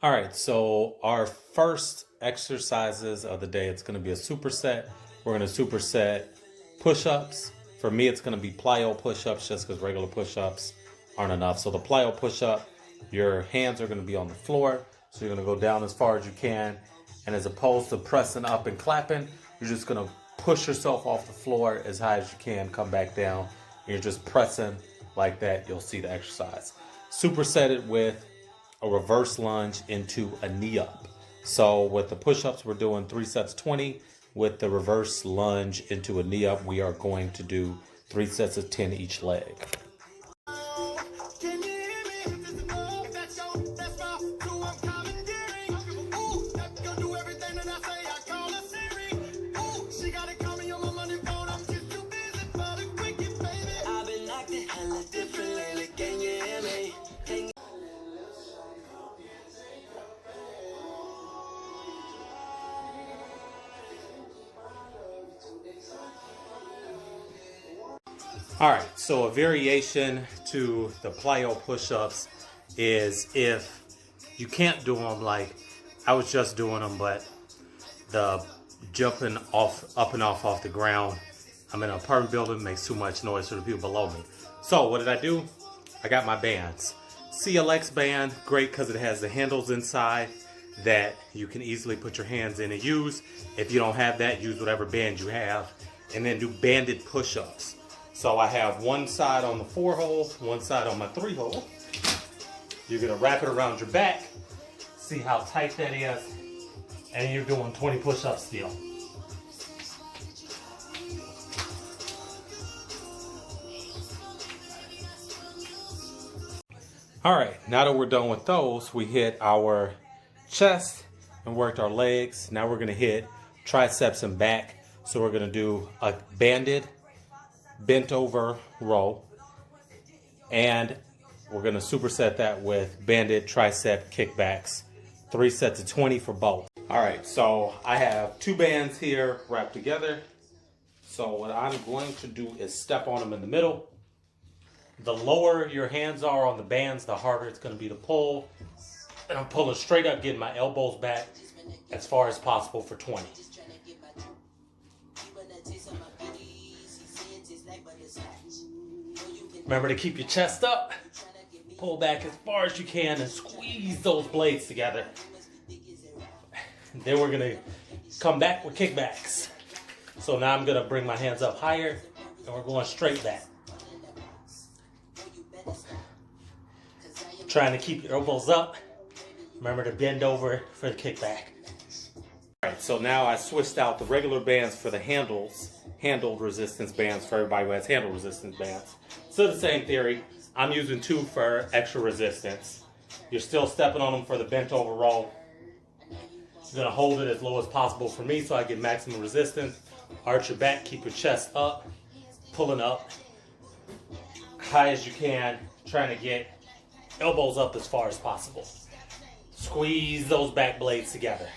All right, so our first exercises of the day, it's going to be a superset. We're going to superset push-ups. For me, it's going to be plyo push-ups just because regular push-ups aren't enough. So the plyo push-up, your hands are going to be on the floor. So you're going to go down as far as you can. And as opposed to pressing up and clapping, you're just going to push yourself off the floor as high as you can, come back down. You're just pressing like that. You'll see the exercise. Superset it with a reverse lunge into a knee up. So with the push-ups, we're doing 3 sets 20. With the reverse lunge into a knee up, we are going to do 3 sets of 10 each leg. All right, so a variation to the plyo push-ups is if you can't do them like I was just doing them, but the jumping off, up and off the ground. I'm in an apartment building, makes too much noise for the people below me. So what did I do? I got my bands. CLX band, great because it has the handles inside that you can easily put your hands in and use. If you don't have that, use whatever band you have, and then do banded push-ups. So I have one side on the 4-hole, one side on my 3-hole. You're gonna wrap it around your back, see how tight that is, and you're doing 20 push-ups still. All right, now that we're done with those, we hit our chest and worked our legs. Now we're gonna hit triceps and back. So we're gonna do a banded bent over row, and we're going to superset that with banded tricep kickbacks, 3 sets of 20 for both. All right, so I have 2 bands here wrapped together. So what I'm going to do is step on them in the middle. The lower your hands are on the bands, the harder it's going to be to pull. And I'm pulling straight up, getting my elbows back as far as possible for 20. Remember to keep your chest up, pull back as far as you can, and squeeze those blades together. Then we're gonna come back with kickbacks. So now I'm gonna bring my hands up higher, and we're going straight back. Trying to keep your elbows up. Remember to bend over for the kickback. All right, so now I switched out the regular bands for the handled resistance bands for everybody who has handle resistance bands. Still the same theory. I'm using 2 for extra resistance. You're still stepping on them for the bent over roll. You're gonna hold it as low as possible for me so I get maximum resistance. Arch your back, keep your chest up, pulling up high as you can, trying to get elbows up as far as possible. Squeeze those back blades together.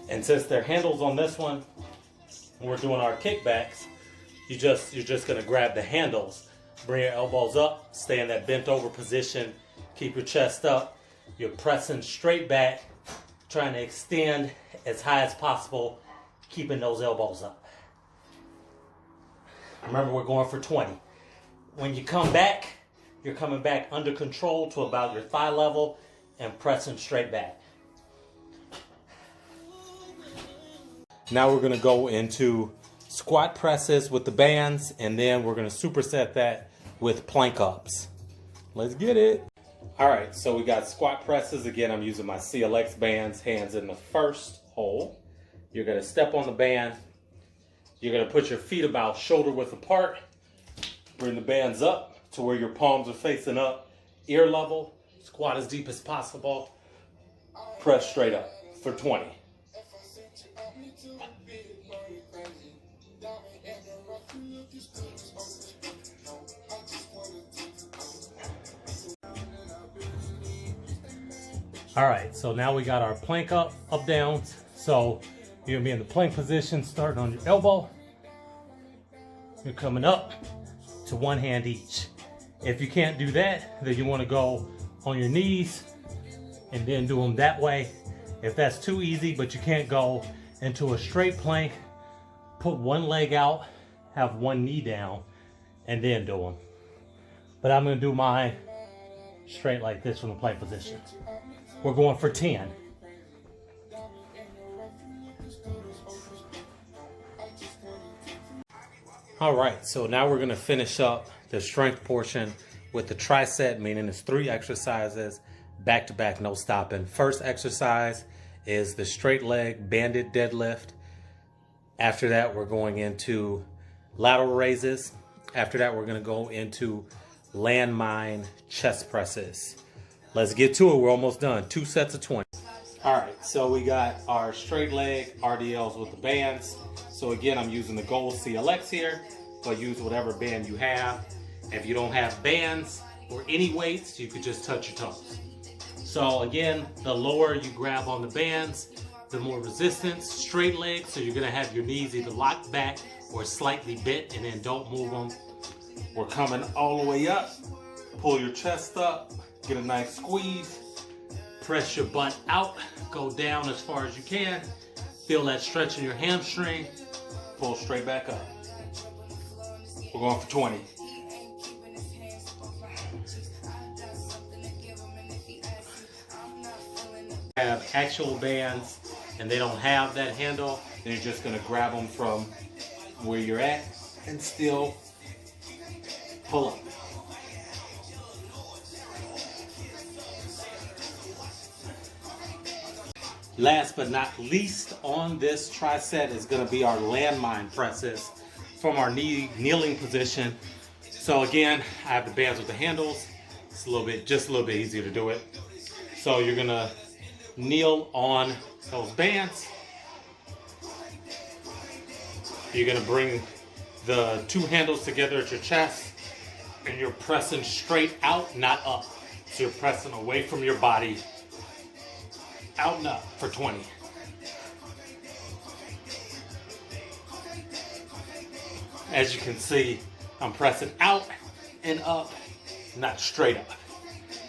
And since there are handles on this one, when we're doing our kickbacks, you're just gonna grab the handles, bring your elbows up, stay in that bent over position, keep your chest up. You're pressing straight back, trying to extend as high as possible, keeping those elbows up. Remember, we're going for 20. When you come back, you're coming back under control to about your thigh level and pressing straight back. Now we're gonna go into squat presses with the bands, and then we're gonna superset that with plank ups. Let's get it. All right, so we got squat presses. Again, I'm using my CLX bands, hands in the first hole. You're gonna step on the band. You're gonna put your feet about shoulder width apart. Bring the bands up to where your palms are facing up, ear level. Squat as deep as possible. Press straight up for 20. All right, so now we got our plank up, downs. So you're gonna be in the plank position, starting on your elbow. You're coming up to one hand each. If you can't do that, then you wanna go on your knees and then do them that way. If that's too easy, but you can't go into a straight plank, put one leg out, have one knee down, and then do them. But I'm gonna do mine straight like this from the plank position. We're going for 10. All right, so now we're gonna finish up the strength portion with the tricep, meaning it's 3 exercises, back to back, no stopping. First exercise is the straight leg banded deadlift. After that, we're going into lateral raises. After that, we're gonna go into landmine chest presses. Let's get to it, we're almost done. 2 sets of 20. All right, so we got our straight leg RDLs with the bands. So again, I'm using the Gold CLX here, but use whatever band you have. If you don't have bands or any weights, you could just touch your toes. So again, the lower you grab on the bands, the more resistance. Straight legs, so you're gonna have your knees either locked back or slightly bent, and then don't move them. We're coming all the way up. Pull your chest up, get a nice squeeze. Press your butt out, go down as far as you can. Feel that stretch in your hamstring. Pull straight back up. We're going for 20. Have actual bands and they don't have that handle, then you're just gonna grab them from where you're at and still pull up. Last but not least on this tricep is gonna be our landmine presses from our kneeling position. So again, I have the bands with the handles. It's just a little bit easier to do it. So you're gonna kneel on those bands. You're gonna bring the 2 handles together at your chest and you're pressing straight out, not up. So you're pressing away from your body, out and up for 20. As you can see, I'm pressing out and up, not straight up.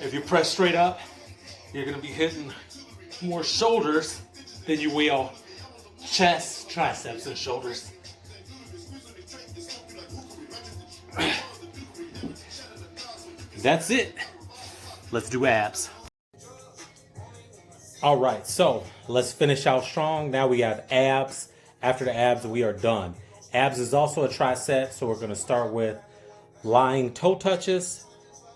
If you press straight up, you're gonna be hitting more shoulders than you will chest, triceps, and shoulders. That's it. Let's do abs. All right, so let's finish out strong. Now we have abs. After the abs, we are done. Abs is also a tricep, so we're gonna start with lying toe touches.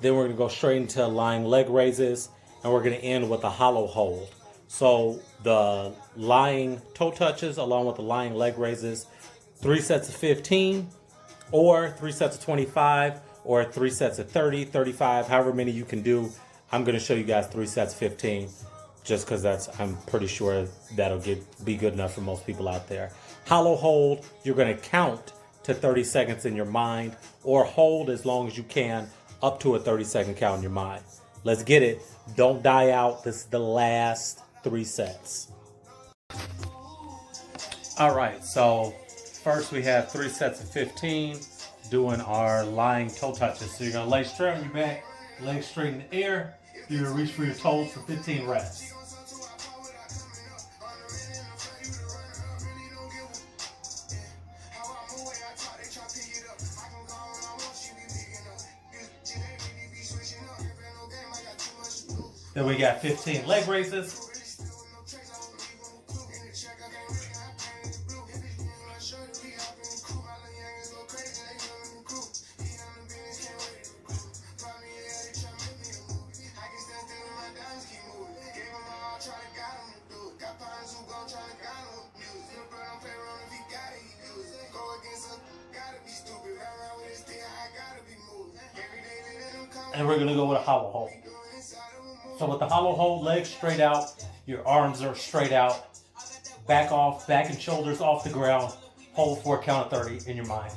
Then we're gonna go straight into lying leg raises, and we're gonna end with a hollow hold. So the lying toe touches along with the lying leg raises, 3 sets of 15, or 3 sets of 25, or 3 sets of 30, 35, however many you can do. I'm gonna show you guys 3 sets of 15, just because I'm pretty sure that'll be good enough for most people out there. Hollow hold, you're gonna count to 30 seconds in your mind, or hold as long as you can up to a 30-second count in your mind. Let's get it. Don't die out. This is the last 3 sets. All right, so first we have 3 sets of 15 doing our lying toe touches. So you're gonna lay straight on your back, legs straight in the air. You're gonna reach for your toes for 15 reps. Then we got 15 leg raises. And we're gonna go with a hollow hold. So with the hollow hold, legs straight out, your arms are straight out, back and shoulders off the ground, hold for a count of 30 in your mind.